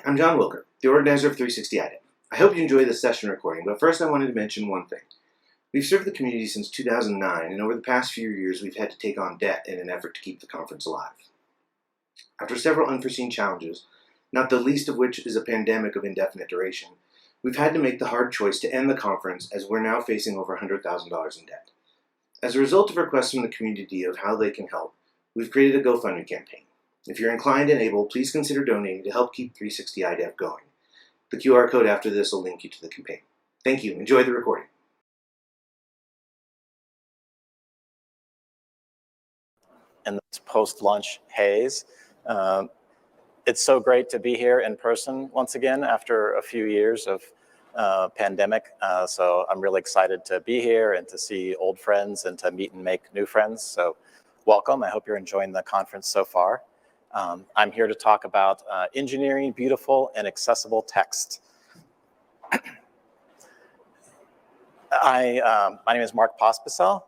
I'm John Wilker, the organizer of 360 IDEP. I hope you enjoy this session recording, but first I wanted to mention one thing. We've served the community since 2009, and over the past few years we've had to take on debt in an effort to keep the conference alive. After several unforeseen challenges, not the least of which is a pandemic of indefinite duration, we've had to make the hard choice to end the conference as we're now facing over $100,000 in debt. As a result of requests from the community of how they can help, we've created a GoFundMe campaign. If you're inclined and able, please consider donating to help keep 360 IDEP going. The QR code after this will link you to the campaign. Thank you. Enjoy the recording. In this post-lunch haze. It's so great to be here in person once again after a few years of pandemic. So I'm really excited to be here and to see old friends and to meet and make new friends. So welcome. I hope you're enjoying the conference so far. I'm here to talk about engineering beautiful and accessible text. My name is Mark Pospesel.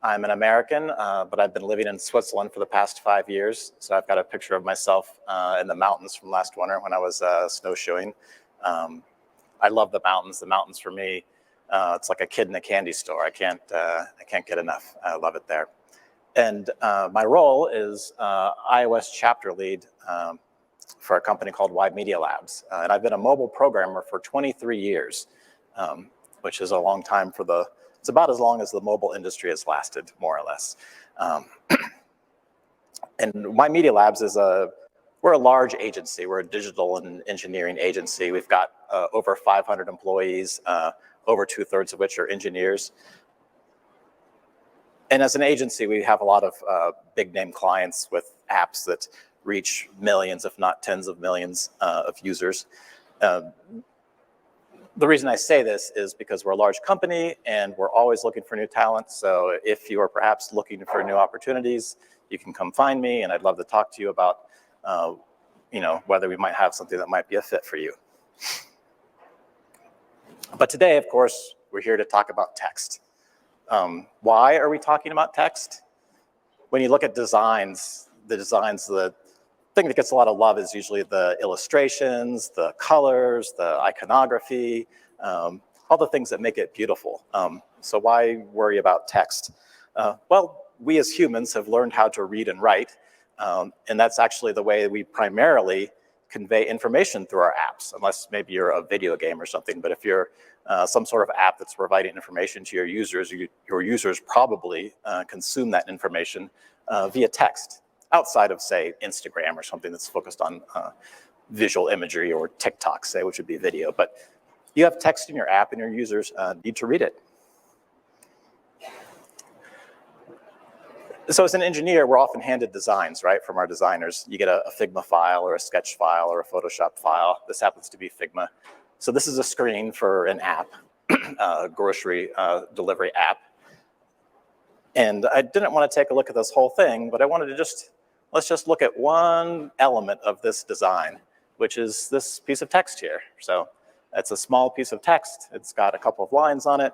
I'm an American, but I've been living in Switzerland for the past 5 years. So I've got a picture of myself in the mountains from last winter when I was snowshoeing. I love the mountains. The mountains for me, it's like a kid in a candy store. I can't get enough. I love it there. And my role is iOS chapter lead for a company called Wide Media Labs. And I've been a mobile programmer for 23 years, which is a long time for it's about as long as the mobile industry has lasted, more or less. And Wide Media Labs we're a large agency. We're a digital and engineering agency. We've got over 500 employees, over 2/3 of which are engineers. And as an agency, we have a lot of big name clients with apps that reach millions, if not tens of millions of users. The reason I say this is because we're a large company and we're always looking for new talent. So if you are perhaps looking for new opportunities, you can come find me, and I'd love to talk to you about whether we might have something that might be a fit for you. But today, of course, we're here to talk about text. Why are we talking about text? When you look at designs, the thing that gets a lot of love is usually the illustrations, the colors, the iconography, all the things that make it beautiful. So why worry about text? Well, we as humans have learned how to read and write, and that's actually the way we primarily convey information through our apps, unless maybe you're a video game or something. But if you're some sort of app that's providing information to your users probably consume that information via text, outside of, say, Instagram or something that's focused on visual imagery, or TikTok, say, which would be video. But you have text in your app and your users need to read it. So as an engineer, we're often handed designs, right, from our designers. You get a Figma file or a Sketch file or a Photoshop file. This happens to be Figma. So this is a screen for an app, a grocery delivery app. And I didn't want to take a look at this whole thing, but I wanted to let's just look at one element of this design, which is this piece of text here. So it's a small piece of text. It's got a couple of lines on it.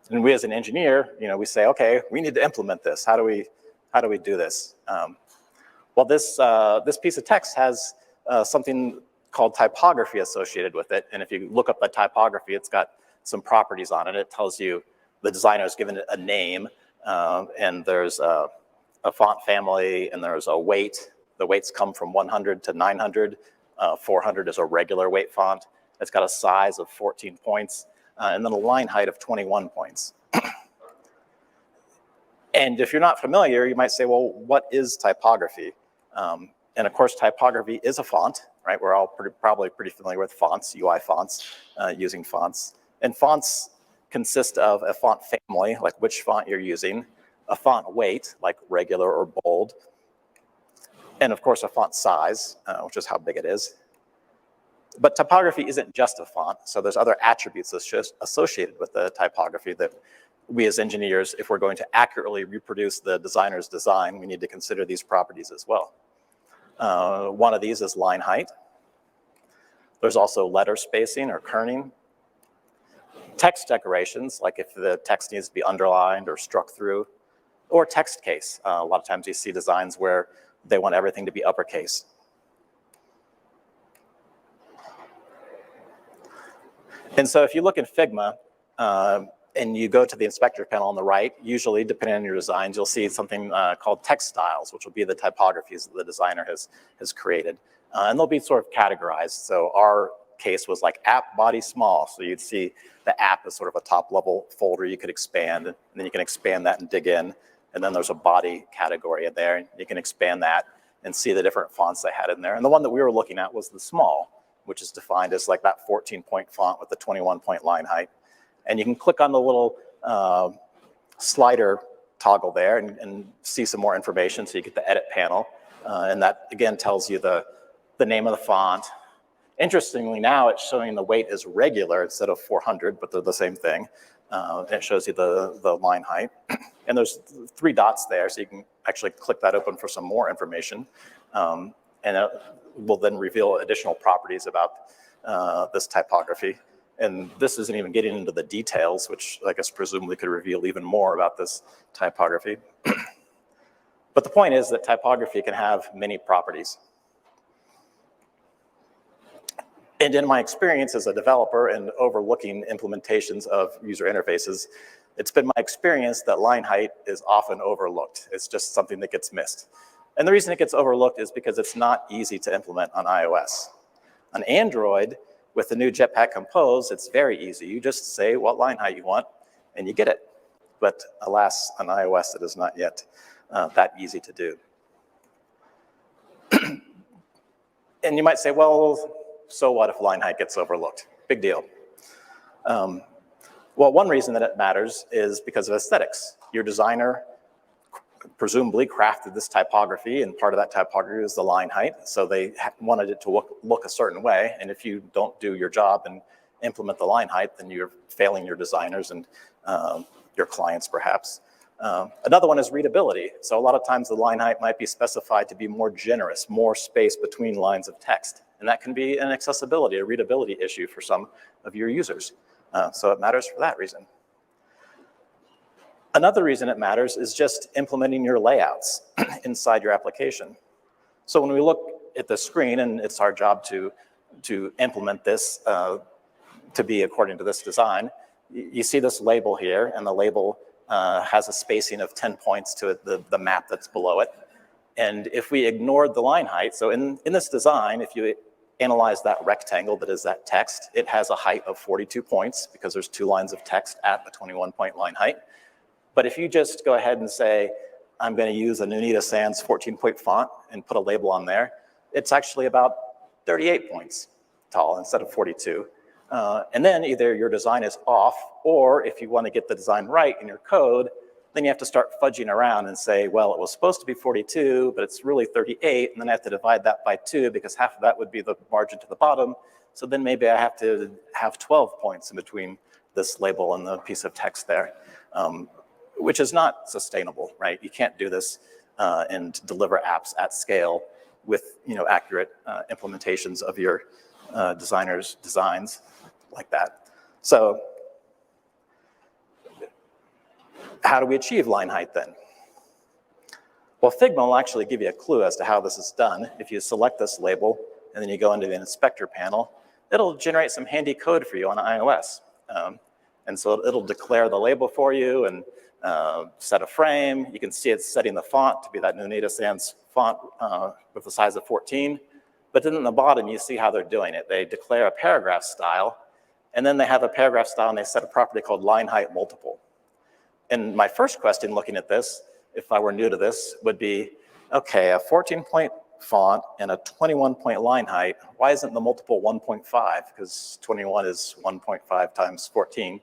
And we as an engineer, we say, okay, we need to implement this. How do we do this? Well, this piece of text has something called typography associated with it. And if you look up the typography, it's got some properties on it. It tells you the designer has given it a name, and there's a font family, and there's a weight. The weights come from 100 to 900. 400 is a regular weight font. It's got a size of 14 points, and then a line height of 21 points. And if you're not familiar, you might say, well, what is typography? And of course, typography is a font, right? We're all probably pretty familiar with fonts, UI fonts, using fonts. And fonts consist of a font family, like which font you're using, a font weight, like regular or bold, and of course a font size, which is how big it is. But typography isn't just a font, so there's other attributes that's just associated with the typography that we as engineers, if we're going to accurately reproduce the designer's design, we need to consider these properties as well. One of these is line height. There's also letter spacing or kerning. Text decorations, like if the text needs to be underlined or struck through, or text case. A lot of times you see designs where they want everything to be uppercase. And so if you look in Figma, and you go to the inspector panel on the right, usually, depending on your designs, you'll see something called text styles, which will be the typographies that the designer has created. And they'll be sort of categorized. So our case was like app body small. So you'd see the app as sort of a top level folder you could expand, and then you can expand that and dig in. And then there's a body category in there, and you can expand that and see the different fonts they had in there. And the one that we were looking at was the small, which is defined as like that 14-point font with the 21-point line height. And you can click on the little slider toggle there and see some more information. So you get the edit panel. And that, again, tells you the name of the font. Interestingly, now it's showing the weight is regular instead of 400, but they're the same thing. And it shows you the line height. And there's 3 dots there, so you can actually click that open for some more information. And it will then reveal additional properties about this typography. And this isn't even getting into the details, which I guess presumably could reveal even more about this typography. But the point is that typography can have many properties. And in my experience as a developer and overlooking implementations of user interfaces, it's been my experience that line height is often overlooked. It's just something that gets missed. And the reason it gets overlooked is because it's not easy to implement on iOS. On Android, with the new Jetpack Compose, it's very easy. You just say what line height you want, and you get it. But alas, on iOS, it is not yet that easy to do. And you might say, well, so what if line height gets overlooked? Big deal. Well, one reason that it matters is because of aesthetics. Your designer presumably crafted this typography, and part of that typography is the line height. So they wanted it to look a certain way. And if you don't do your job and implement the line height, then you're failing your designers and your clients, perhaps. Another one is readability. So a lot of times the line height might be specified to be more generous, more space between lines of text. And that can be an accessibility, a readability issue for some of your users. So it matters for that reason. Another reason it matters is just implementing your layouts inside your application. So when we look at the screen, and it's our job to implement this to be according to this design, you see this label here, and the label has a spacing of 10 points to the map that's below it. And if we ignored the line height, so in this design, if you analyze that rectangle that is that text, it has a height of 42 points because there's 2 lines of text at the 21-point line height. But if you just go ahead and say, I'm going to use a Nunita Sans 14-point font and put a label on there, it's actually about 38 points tall instead of 42. And then either your design is off, or if you want to get the design right in your code, then you have to start fudging around and say, well, it was supposed to be 42, but it's really 38, and then I have to divide that by 2 because half of that would be the margin to the bottom. So then maybe I have to have 12 points in between this label and the piece of text there. Which is not sustainable, right? You can't do this and deliver apps at scale with accurate implementations of your designers' designs like that. So how do we achieve line height then? Well, Figma will actually give you a clue as to how this is done. If you select this label and then you go into the inspector panel, it'll generate some handy code for you on iOS. And so it'll declare the label for you and set a frame. You can see it's setting the font to be that Nunita Sans font with the size of 14. But then in the bottom, you see how they're doing it. They declare a paragraph style, and then they have a paragraph style, and they set a property called line height multiple. And my first question looking at this, if I were new to this, would be, okay, a 14-point font and a 21-point line height, why isn't the multiple 1.5? Because 21 is 1.5 times 14.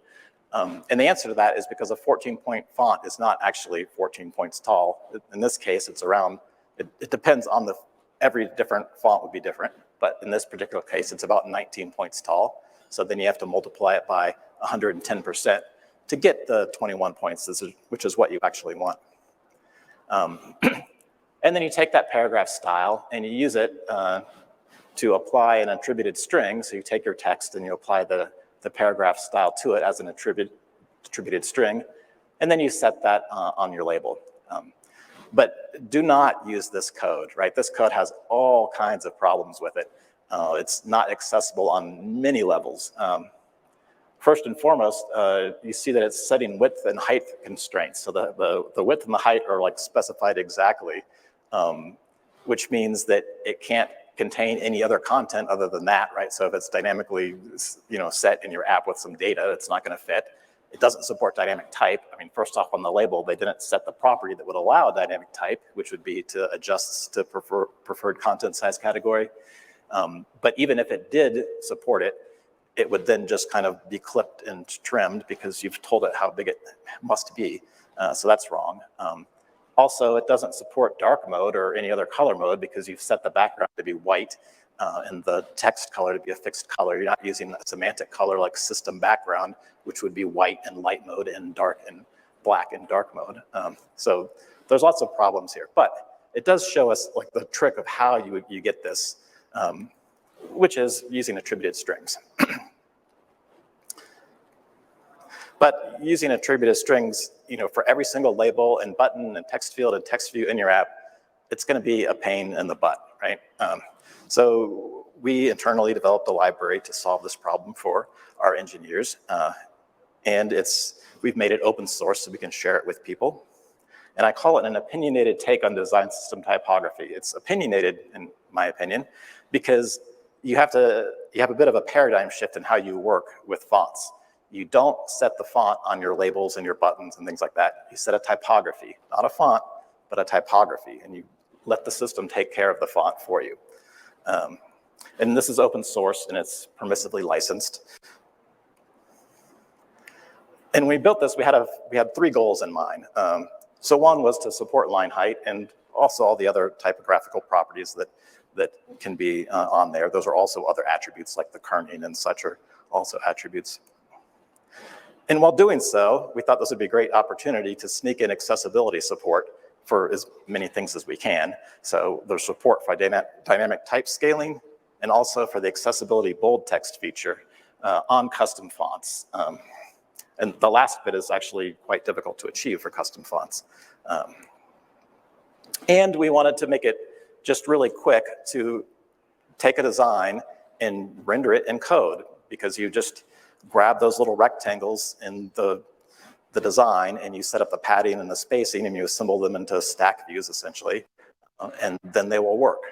And the answer to that is because a 14-point font is not actually 14 points tall. In this case, it's around, it depends on every different font would be different, but in this particular case, it's about 19 points tall. So then you have to multiply it by 110% to get the 21 points, which is what you actually want. And then you take that paragraph style and you use it to apply an attributed string. So you take your text and you apply the paragraph style to it as an attributed string, and then you set that on your label. But do not use this code, right? This code has all kinds of problems with it. It's not accessible on many levels. First and foremost, you see that it's setting width and height constraints. So the width and the height are like specified exactly, which means that it can't contain any other content other than that, right? So if it's dynamically, set in your app with some data, it's not going to fit. It doesn't support dynamic type. I mean, first off, on the label, they didn't set the property that would allow dynamic type, which would be to adjust to preferred content size category. But even if it did support it, it would then just kind of be clipped and trimmed because you've told it how big it must be. So that's wrong. Also, it doesn't support dark mode or any other color mode because you've set the background to be white and the text color to be a fixed color. You're not using a semantic color like system background, which would be white and light mode and dark and black and dark mode. So there's lots of problems here, but it does show us like the trick of how you get this, which is using attributed strings. But using attributed strings, for every single label and button and text field and text view in your app, it's going to be a pain in the butt, right? So we internally developed a library to solve this problem for our engineers, and we've made it open source so we can share it with people. And I call it an opinionated take on design system typography. It's opinionated, in my opinion, because you have a bit of a paradigm shift in how you work with fonts. You don't set the font on your labels and your buttons and things like that. You set a typography, not a font, but a typography, and you let the system take care of the font for you. And this is open source and it's permissively licensed. And when we built this, we had 3 goals in mind. So one was to support line height and also all the other typographical properties that can be on there. Those are also other attributes like the kerning and such are also attributes. And while doing so, we thought this would be a great opportunity to sneak in accessibility support for as many things as we can. So there's support for dynamic type scaling and also for the accessibility bold text feature on custom fonts. And the last bit is actually quite difficult to achieve for custom fonts. And we wanted to make it just really quick to take a design and render it in code because you just grab those little rectangles in the design and you set up the padding and the spacing and you assemble them into stack views essentially, and then they will work.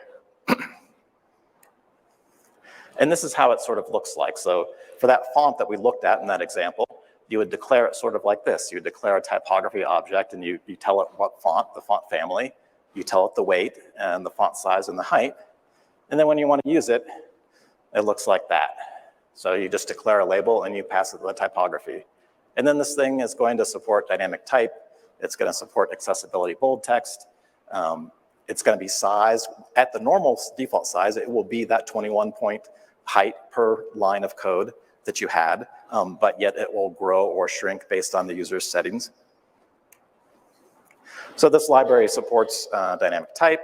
And this is how it sort of looks like. So for that font that we looked at in that example, you would declare it sort of like this. You would declare a typography object and you tell it what font, the font family, you tell it the weight and the font size and the height. And then when you want to use it, it looks like that. So you just declare a label and you pass it the typography. And then this thing is going to support dynamic type. It's going to support accessibility bold text. It's going to be sized at the normal default size. It will be that 21-point height per line of code that you had, but yet it will grow or shrink based on the user's settings. So this library supports dynamic type,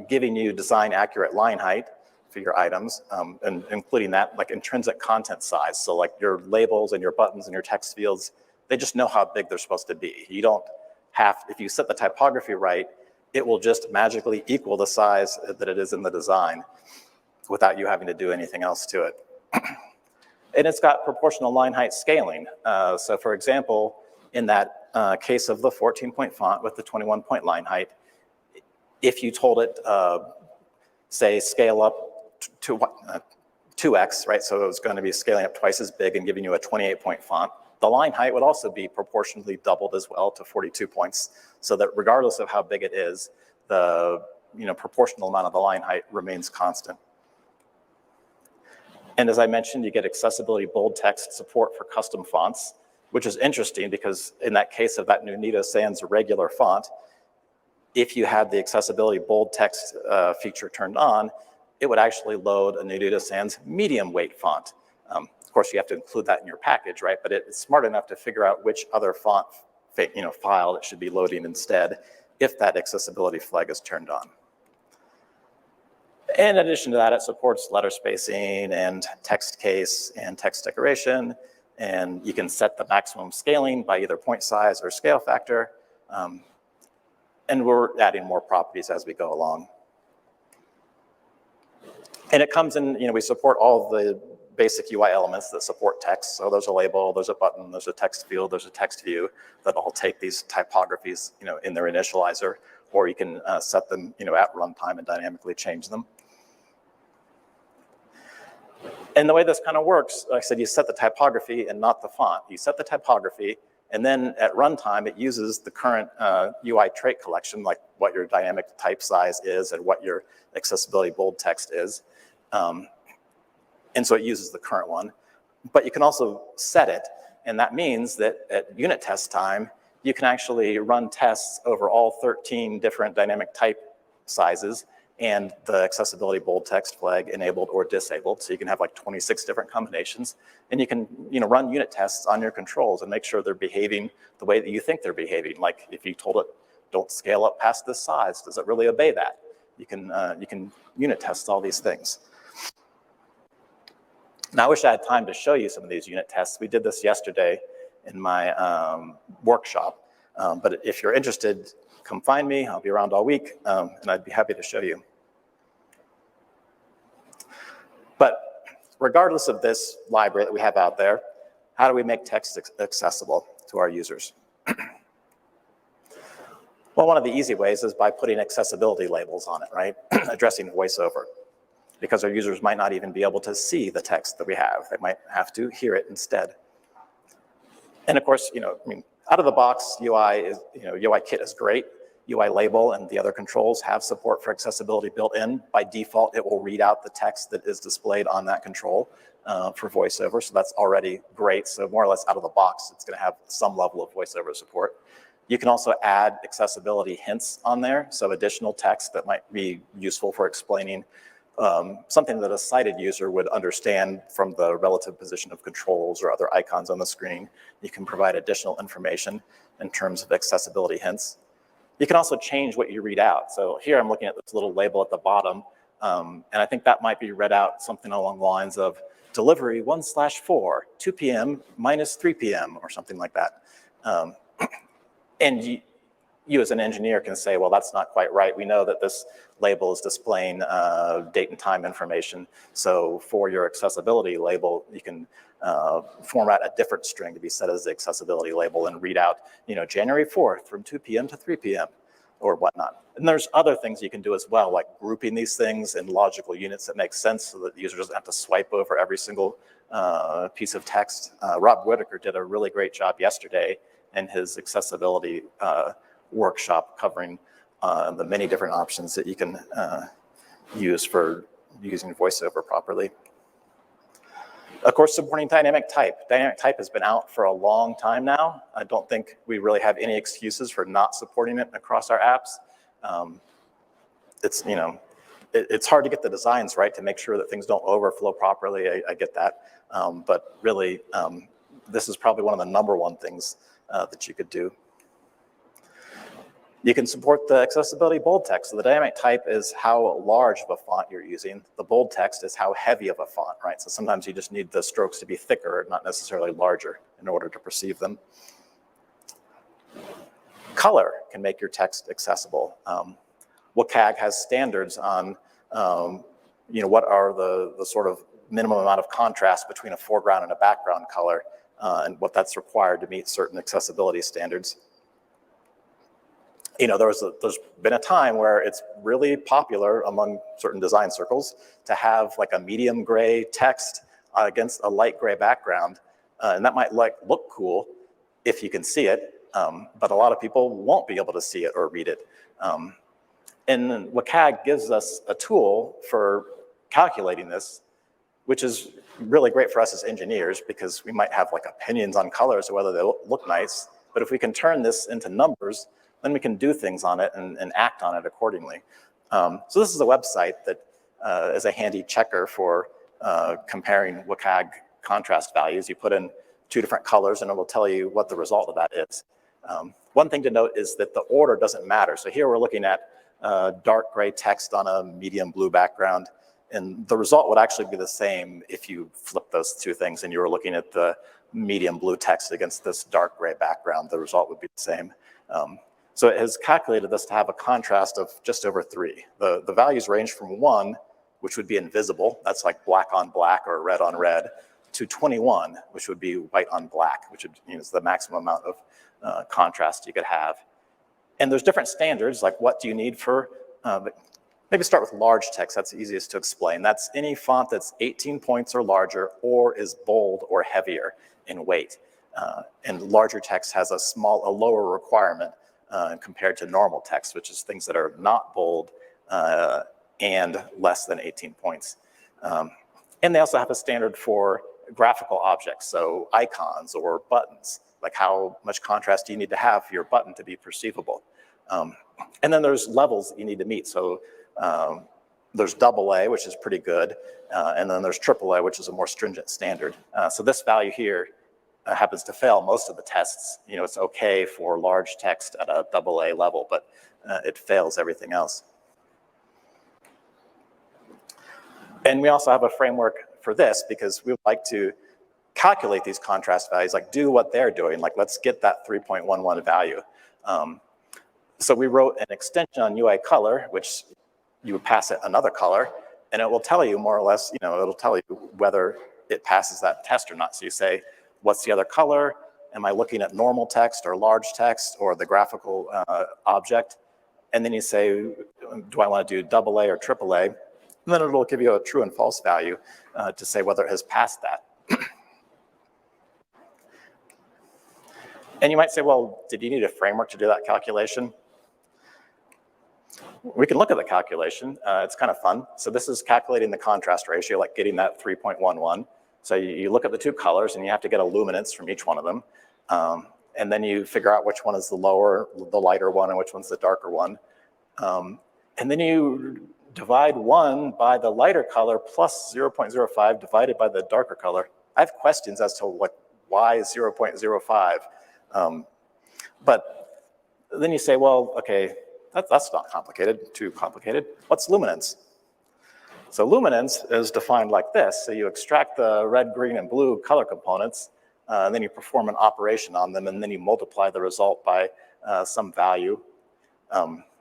giving you design accurate line height for your items, and including that like intrinsic content size. So like your labels and your buttons and your text fields, they just know how big they're supposed to be. You don't have, if you set the typography right, it will just magically equal the size that it is in the design without you having to do anything else to it. And it's got proportional line height scaling. So for example, in that case of the 14-point font with the 21-point line height, if you told it, say, scale up to 2x, right? So it was going to be scaling up twice as big and giving you a 28-point font. The line height would also be proportionally doubled as well to 42 points, so that regardless of how big it is, the proportional amount of the line height remains constant. And as I mentioned, you get accessibility bold text support for custom fonts, which is interesting because in that case of that Nunita Sans regular font, if you had the accessibility bold text feature turned on, it would actually load a Nunita Sans medium weight font. Of course, you have to include that in your package, right? But it's smart enough to figure out which other font file it should be loading instead if that accessibility flag is turned on. In addition to that, it supports letter spacing and text case and text decoration. And you can set the maximum scaling by either point size or scale factor. And we're adding more properties as we go along. And it comes in, we support all the basic UI elements that support text. So there's a label, there's a button, there's a text field, there's a text view that all take these typographies, in their initializer, or you can set them, at runtime and dynamically change them. And the way this kind of works, like I said, you set the typography and not the font. You set the typography, and then at runtime, it uses the current UI trait collection, like what your dynamic type size is and what your accessibility bold text is. And so it uses the current one. But you can also set it, and that means that at unit test time, you can actually run tests over all 13 different dynamic type sizes and the accessibility bold text flag enabled or disabled. So you can have like 26 different combinations, and you can run unit tests on your controls and make sure they're behaving the way that you think they're behaving. Like if you told it, don't scale up past this size, does it really obey that? You can unit test all these things. Now I wish I had time to show you some of these unit tests. We did this yesterday in my workshop, but if you're interested, come find me. I'll be around all week, and I'd be happy to show you. But regardless of this library that we have out there, how do we make text accessible to our users? Well, one of the easy ways is by putting accessibility labels on it, right? Addressing voiceover, because our users might not even be able to see the text that we have. They might have to hear it instead. And of course, out of the box, UI kit is great. UI label and the other controls have support for accessibility built in. By default, it will read out the text that is displayed on that control for voiceover, so that's already great. So more or less out of the box, it's gonna have some level of voiceover support. You can also add accessibility hints on there, so additional text that might be useful for explaining something that a sighted user would understand from the relative position of controls or other icons on the screen. You can provide additional information in terms of accessibility hints. You can also change what you read out. So here I'm looking at this little label at the bottom, and I think that might be read out something along the lines of delivery 1/4, 2 p.m. minus 3 p.m. or something like that. And you as an engineer can say, well, that's not quite right. We know that this label is displaying date and time information. So for your accessibility label, you can format a different string to be set as the accessibility label and read out, January 4th from 2 p.m. to 3 p.m. or whatnot. And there's other things you can do as well, like grouping these things in logical units that make sense so that the user doesn't have to swipe over every single piece of text. Rob Whitaker did a really great job yesterday in his accessibility workshop covering the many different options that you can use for using voiceover properly. Of course, supporting dynamic type. Dynamic type has been out for a long time now. I don't think we really have any excuses for not supporting it across our apps. It's hard to get the designs right to make sure that things don't overflow properly. I get that. But really, this is probably one of the #1 things that you could do. You can support the accessibility bold text. So the dynamic type is how large of a font you're using. The bold text is how heavy of a font, right? So sometimes you just need the strokes to be thicker, not necessarily larger, in order to perceive them. Color can make your text accessible. WCAG has standards on what are the sort of minimum amount of contrast between a foreground and a background color, and what that's required to meet certain accessibility standards. There's been a time where it's really popular among certain design circles to have like a medium gray text against a light gray background, and that might look cool if you can see it, but a lot of people won't be able to see it or read it. And WCAG gives us a tool for calculating this, which is really great for us as engineers because we might have like opinions on colors or whether they look nice, but if we can turn this into numbers, then we can do things on it and act on it accordingly. So this is a website that is a handy checker for comparing WCAG contrast values. You put in 2 different colors and it will tell you what the result of that is. One thing to note is that the order doesn't matter. So here we're looking at dark gray text on a medium blue background, and the result would actually be the same if you flip those 2 things and you were looking at the medium blue text against this dark gray background. The result would be the same. So it has calculated this to have a contrast of just over 3. The values range from 1, which would be invisible, that's like black on black or red on red, to 21, which would be white on black, which is the maximum amount of contrast you could have. And there's different standards, like what do you need for, maybe start with large text, that's the easiest to explain. That's any font that's 18 points or larger or is bold or heavier in weight. And larger text has a lower requirement compared to normal text, which is things that are not bold and less than 18 points. And they also have a standard for graphical objects, so icons or buttons, like how much contrast do you need to have for your button to be perceivable. And then there's levels that you need to meet. So there's AA, which is pretty good, and then there's AAA, which is a more stringent standard. So this value here happens to fail most of the tests. It's okay for large text at a AA level, but it fails everything else. And we also have a framework for this because we would like to calculate these contrast values, like do what they're doing, like let's get that 3.11 value. So we wrote an extension on UI color, which you would pass it another color, and it will tell you more or less, it'll tell you whether it passes that test or not. So you say, what's the other color? Am I looking at normal text or large text or the graphical object? And then you say, do I want to do AA or AAA? And then it'll give you a true and false value to say whether it has passed that. And you might say, well, did you need a framework to do that calculation? We can look at the calculation. It's kind of fun. So this is calculating the contrast ratio, like getting that 3.11. So you look at the two colors, and you have to get a luminance from each one of them. And then you figure out which one is the lighter one, and which one's the darker one. And then you divide 1 by the lighter color plus 0.05 divided by the darker color. I have questions as to why 0.05. But then you say, well, okay, that's not complicated, too complicated. What's luminance? So luminance is defined like this. So you extract the red, green, and blue color components, and then you perform an operation on them, and then you multiply the result by some value.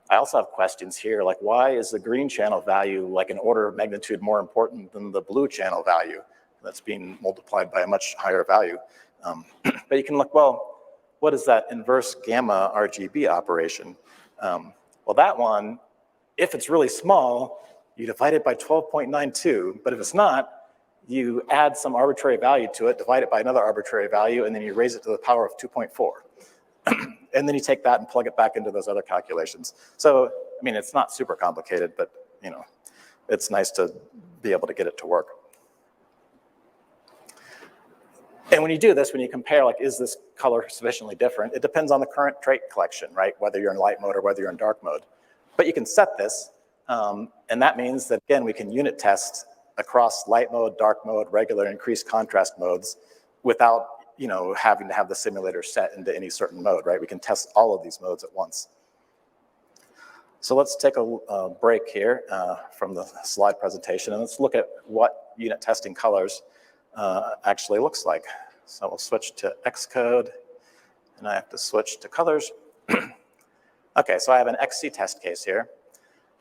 I also have questions here, like why is the green channel value like an order of magnitude more important than the blue channel value that's being multiplied by a much higher value? But you can look, well, what is that inverse Gamma Rgb operation? Well, that one, if it's really small, you divide it by 12.92, but if it's not, you add some arbitrary value to it, divide it by another arbitrary value, and then you raise it to the power of 2.4. And then you take that and plug it back into those other calculations. So, I mean, it's not super complicated, but it's nice to be able to get it to work. And when you do this, when you compare, like, is this color sufficiently different? It depends on the current trait collection, right? Whether you're in light mode or whether you're in dark mode. But you can set this, and that means that, again, we can unit test across light mode, dark mode, regular, increased contrast modes without having to have the simulator set into any certain mode, right? We can test all of these modes at once. So let's take a break here from the slide presentation, and let's look at what unit testing colors actually looks like. So we'll switch to Xcode, and I have to switch to colors. Okay, so I have an XC test case here,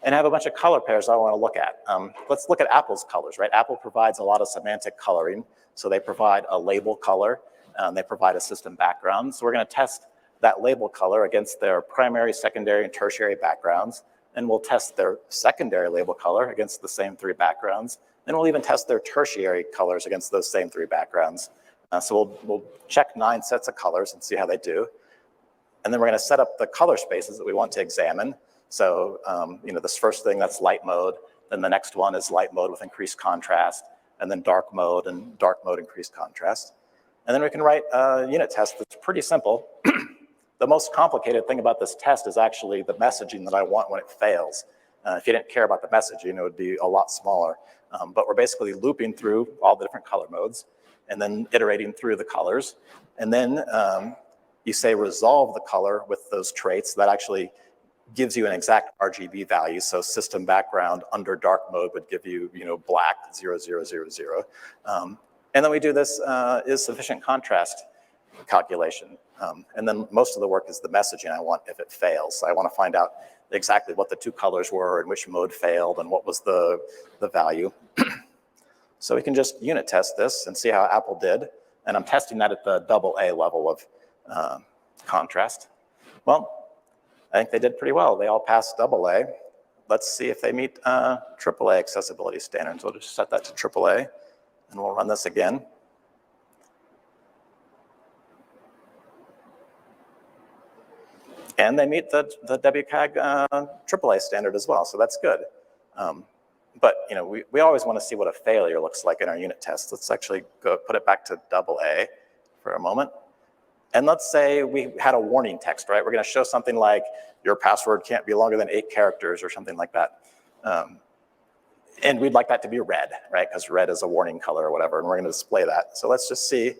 and I have a bunch of color pairs I want to look at. Let's look at Apple's colors, right? Apple provides a lot of semantic coloring, so they provide a label color, and they provide a system background. So we're going to test that label color against their primary, secondary, and tertiary backgrounds, and we'll test their secondary label color against the same 3 backgrounds. Then we'll even test their tertiary colors against those same 3 backgrounds. So we'll check 9 sets of colors and see how they do. And then we're going to set up the color spaces that we want to examine. So this first thing, that's light mode. Then the next one is light mode with increased contrast, and then dark mode increased contrast. And then we can write a unit test that's pretty simple. The most complicated thing about this test is actually the messaging that I want when it fails. If you didn't care about the messaging, it would be a lot smaller. But we're basically looping through all the different color modes and then iterating through the colors. And then you say resolve the color with those traits. That actually gives you an exact RGB value. So system background under dark mode would give you, black, 0, 0, 0, 0. And then we do this is sufficient contrast. calculation. And then most of the work is the messaging I want if it fails. So I want to find out exactly what the two colors were and which mode failed and what was the value. So we can just unit test this and see how Apple did. And I'm testing that at the AA level of contrast. Well, I think they did pretty well. They all passed AA. Let's see if they meet AAA accessibility standards. We'll just set that to AAA, and we'll run this again. And they meet the WCAG AAA standard as well, so that's good. But we always want to see what a failure looks like in our unit test. Let's actually go put it back to AA for a moment. And let's say we had a warning text, right? We're going to show something like, your password can't be longer than 8 characters or something like that. And we'd like that to be red, right? Because red is a warning color or whatever, and we're going to display that. So let's just see.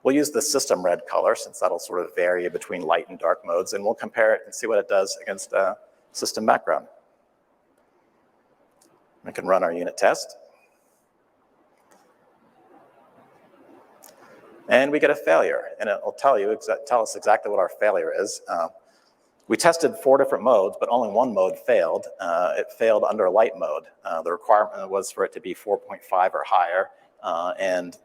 We'll use the system red color, since that'll sort of vary between light and dark modes, and we'll compare it and see what it does against system background. We can run our unit test. And we get a failure, and it'll tell us exactly what our failure is. We tested 4 different modes, but only one mode failed. It failed under light mode. The requirement was for it to be 4.5 or higher, and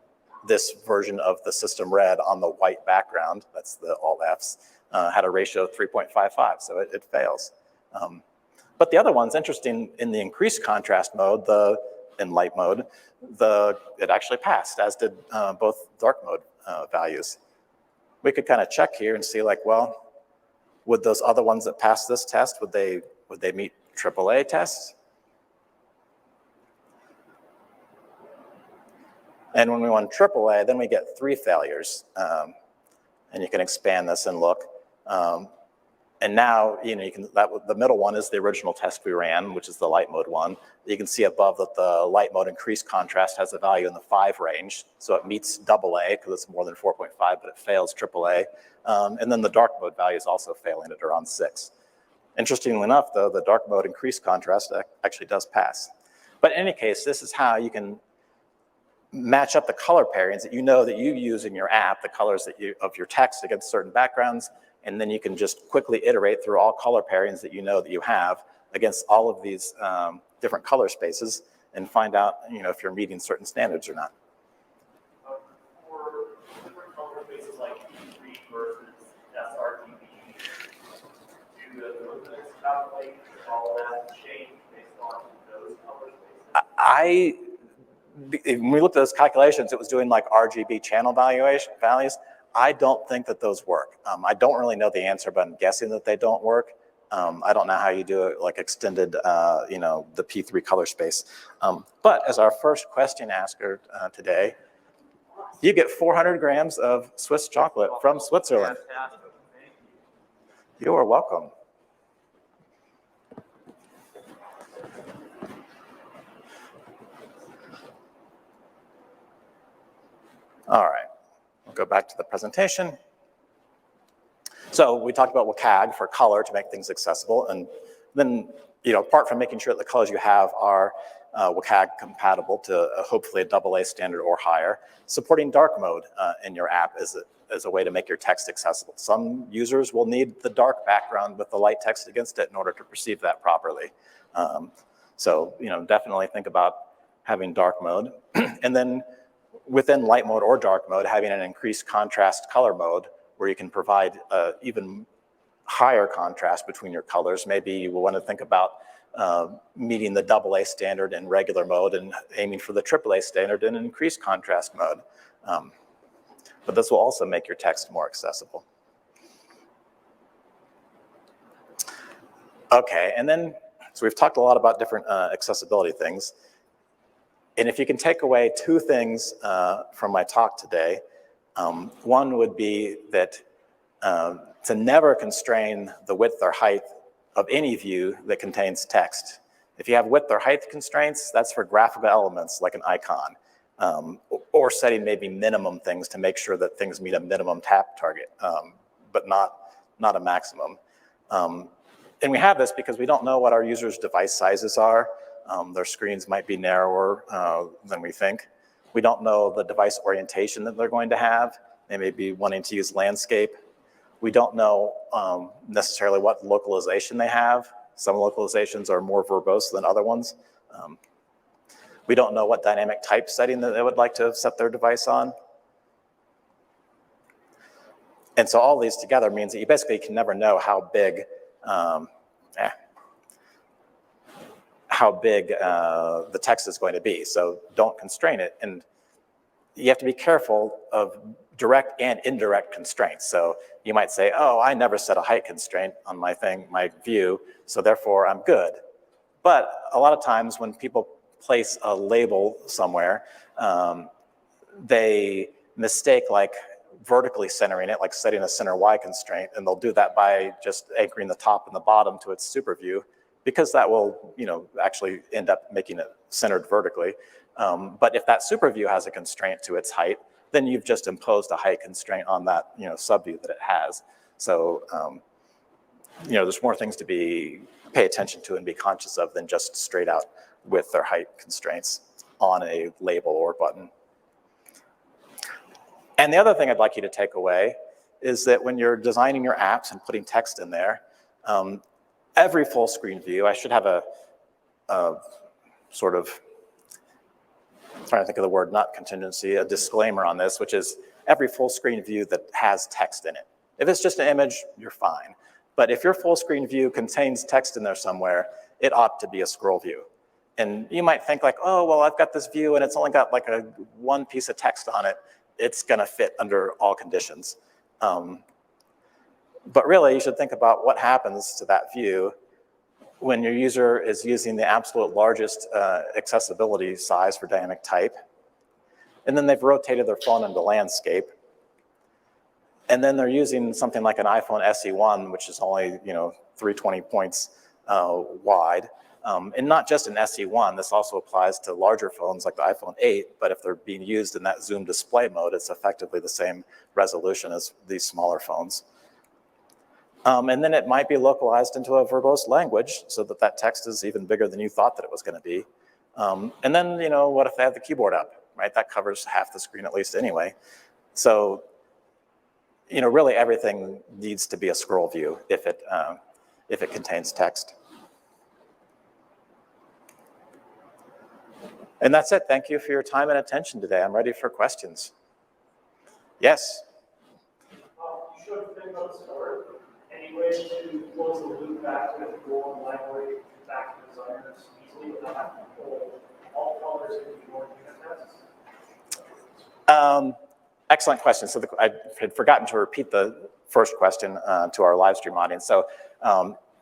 this version of the system red on the white background, that's the all Fs, had a ratio of 3.55, so it fails. But the other one's interesting. In the increased contrast mode, in light mode, it actually passed, as did both dark mode values. We could kind of check here and see, like, well, would those other ones that passed this test, would they meet AAA tests? And when we run AAA, then we get 3 failures. And you can expand this and look. And now, the middle one is the original test we ran, which is the light mode one. You can see above that the light mode increased contrast has a value in the 5 range. So it meets AA because it's more than 4.5, but it fails AAA. And then the dark mode value is also failing at around 6. Interestingly enough, though, the dark mode increased contrast actually does pass. But in any case, this is how you can match up the color pairings that that you use in your app, the colors of your text against certain backgrounds, and then you can just quickly iterate through all color pairings that that you have against all of these different color spaces and find out if you're meeting certain standards or not. For different color spaces like P3 versus sRGB, do the movements calculate all that change based on those color spaces? When we looked at those calculations, it was doing like RGB channel values. I don't think that those work. I don't really know the answer, but I'm guessing that they don't work. I don't know how you do it, like extended, the P3 color space. But as our first question asker today, you get 400 grams of Swiss chocolate from Switzerland. You are welcome. All right, we'll go back to the presentation. So we talked about WCAG for color to make things accessible. And then, apart from making sure that the colors you have are WCAG compatible to hopefully a AA standard or higher, supporting dark mode in your app is a way to make your text accessible. Some users will need the dark background with the light text against it in order to perceive that properly. So, definitely think about having dark mode. And then within light mode or dark mode, having an increased contrast color mode where you can provide even higher contrast between your colors. Maybe you will want to think about meeting the AA standard in regular mode and aiming for the AAA standard in an increased contrast mode. But this will also make your text more accessible. Okay, and then, so we've talked a lot about different accessibility things. And if you can take away 2 things from my talk today, one would be that to never constrain the width or height of any view that contains text. If you have width or height constraints, that's for graphical elements like an icon, or setting maybe minimum things to make sure that things meet a minimum tap target, but not a maximum. And we have this because we don't know what our users' device sizes are. Their screens might be narrower than we think. We don't know the device orientation that they're going to have. They may be wanting to use landscape. We don't know necessarily what localization they have. Some localizations are more verbose than other ones. We don't know what dynamic type setting that they would like to set their device on. And so all these together means that you basically can never know how big the text is going to be. So don't constrain it. And you have to be careful of direct and indirect constraints. So you might say, oh, I never set a height constraint on my view, so therefore I'm good. But a lot of times when people place a label somewhere, they mistake like vertically centering it, like setting a center Y constraint, and they'll do that by just anchoring the top and the bottom to its super view, because that will, actually end up making it centered vertically. But if that super view has a constraint to its height, then you've just imposed a height constraint on that, subview that it has. So, there's more things to pay attention to and be conscious of than just straight out width or height constraints on a label or button. And the other thing I'd like you to take away is that when you're designing your apps and putting text in there, every full screen view, I should have a sort of, I'm trying to think of the word, not contingency, a disclaimer on this, which is every full screen view that has text in it. If it's just an image, you're fine. But if your full screen view contains text in there somewhere, it ought to be a scroll view. And you might think like, oh, well, I've got this view and it's only got like one piece of text on it. It's gonna fit under all conditions. But really, you should think about what happens to that view when your user is using the absolute largest accessibility size for dynamic type, and then they've rotated their phone into landscape, and then they're using something like an iPhone SE1, which is only 320 points wide, and not just an SE1. This also applies to larger phones like the iPhone 8, but if they're being used in that zoom display mode, it's effectively the same resolution as these smaller phones. And then it might be localized into a verbose language so that that text is even bigger than you thought that it was going to be. And then, what if they have the keyboard up, right? That covers half the screen at least anyway. So, really everything needs to be a scroll view if it contains text. And that's it. Thank you for your time and attention today. I'm ready for questions. Yes? You showed Figma story. Any way to close the loop back with goal and library back to designers easily without having to pull all colors into your unit tests? Excellent question. So I had forgotten to repeat the first question to our live stream audience. So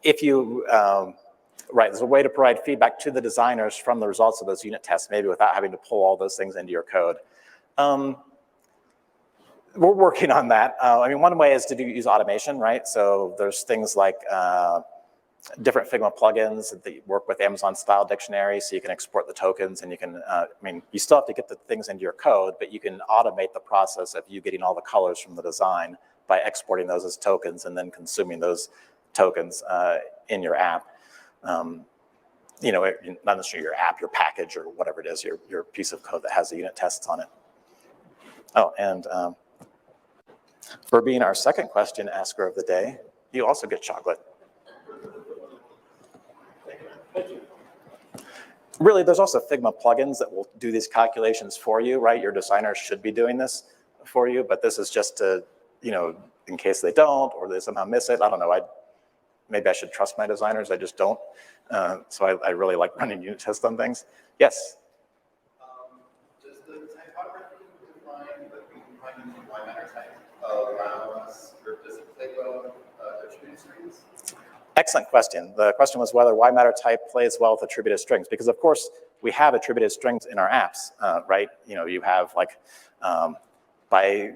if you, right, there's a way to provide feedback to the designers from the results of those unit tests, maybe without having to pull all those things into your code. We're working on that. One way is to use automation, right? So there's things like different Figma plugins that work with Amazon style dictionary, so you can export the tokens and you can, you still have to get the things into your code, but you can automate the process of you getting all the colors from the design by exporting those as tokens and then consuming those tokens in your app. Not necessarily your app, your package or whatever it is, your piece of code that has the unit tests on it. Oh, and for being our second question asker of the day, you also get chocolate. Really, there's also Figma plugins that will do these calculations for you, right? Your designers should be doing this for you, but this is just to, in case they don't or they somehow miss it. I don't know. Maybe I should trust my designers. I just don't. So I really like running unit tests on things. Yes? Does the typography define that we can find in why matter type allow us, or does it play well with attributed strings? Excellent question. The question was whether why matter type plays well with attributed strings, because of course we have attributed strings in our apps, right? You have like, by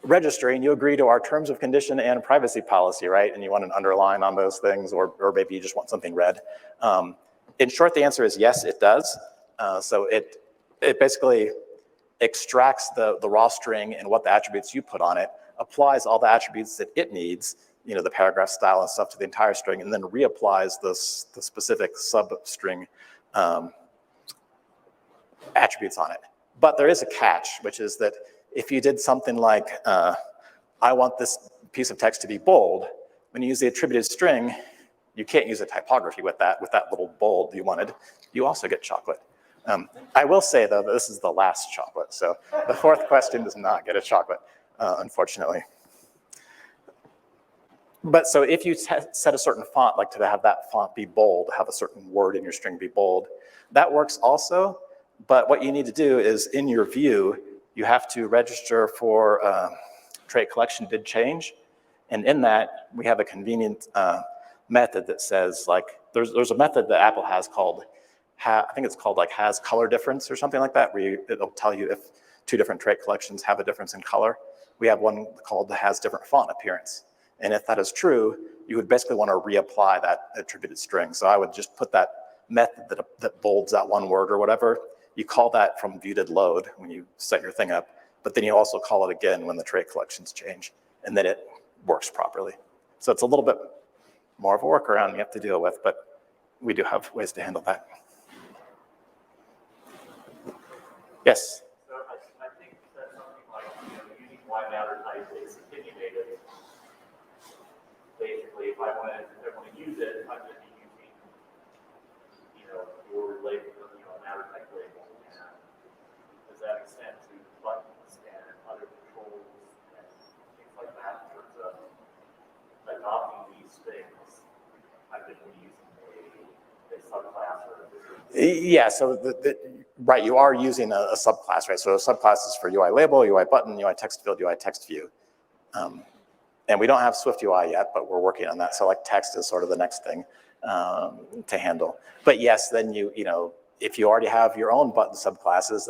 registering, you agree to our terms of condition and privacy policy, right? And you want an underline on those things, or maybe you just want something red. In short, the answer is yes, it does. So it basically extracts the raw string and what the attributes you put on it, applies all the attributes that it needs, the paragraph style and stuff to the entire string, and then reapplies the specific substring attributes on it. But there is a catch, which is that if you did something like, I want this piece of text to be bold, when you use the attributed string, you can't use a typography with that little bold you wanted. You also get chocolate. I will say, though, that this is the last chocolate. So the fourth question does not get a chocolate, unfortunately. But so if you set a certain font, like to have that font be bold, have a certain word in your string be bold, that works also. But what you need to do is in your view, you have to register for trait collection did change. And in that, we have a convenient method that says, like, there's a method that Apple has called, I think it's called like has color difference or something like that, where it'll tell you if two different trait collections have a difference in color. We have one called has different font appearance. And if that is true, you would basically want to reapply that attributed string. So I would just put that method that bolds that one word or whatever. You call that from view.did_load when you set your thing up, but then you also call it again when the trait collections change, and then it works properly. So it's a little bit more of a workaround you have to deal with, but we do have ways to handle that. Yes? So I think that something like using wide matter type is opinionated. Basically, if I want to use it, I'm going to be using, your label, matter type label. And does that extend to buttons and other controls and things like that in terms of adopting these things? I'm going to be using a subclass or a different. Yeah, so right, you are using a subclass, right? So a subclass is for UI label, UI button, UI text field, UI text view. And we don't have Swift UI yet, but we're working on that. So like text is sort of the next thing to handle. But yes, then if you already have your own button subclasses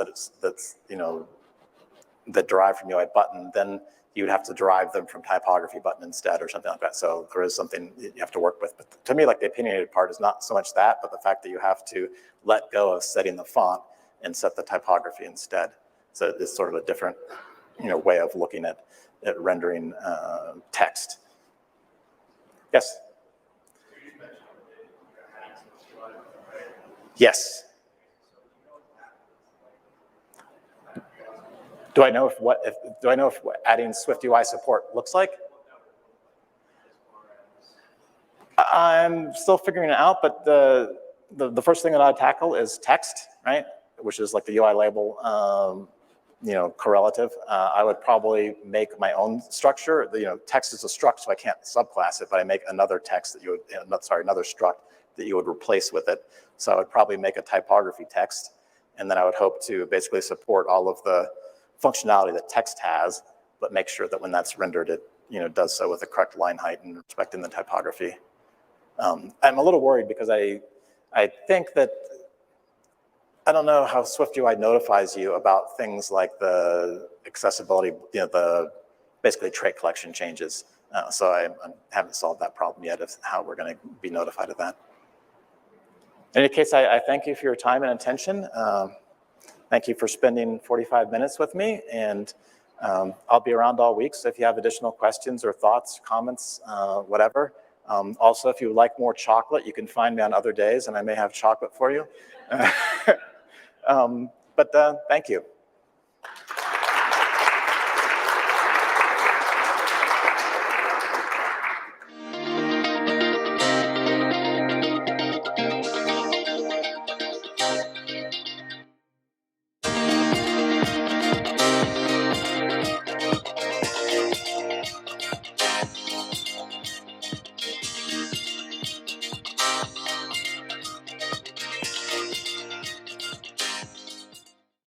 that derive from UI button, then you would have to derive them from typography button instead or something like that. So there is something you have to work with. But to me, like the opinionated part is not so much that, but the fact that you have to let go of setting the font and set the typography instead. So it's sort of a different way of looking at rendering text. Yes? Yes. Do I know if adding Swift UI support looks like? I'm still figuring it out, but the first thing that I'd tackle is text, right? Which is like the UI label, correlative. I would probably make my own structure. Text is a struct, so I can't subclass it, but I make another text that another struct that you would replace with it. So I would probably make a typography text, and then I would hope to basically support all of the functionality that text has, but make sure that when that's rendered, it does so with the correct line height and respecting the typography. I'm a little worried because I think that I don't know how Swift UI notifies you about things like the accessibility, the basically trait collection changes. So I haven't solved that problem yet of how we're going to be notified of that. In any case, I thank you for your time and attention. Thank you for spending 45 minutes with me, and I'll be around all week. So if you have additional questions or thoughts, comments, whatever. Also, if you would like more chocolate, you can find me on other days, and I may have chocolate for you. But thank you.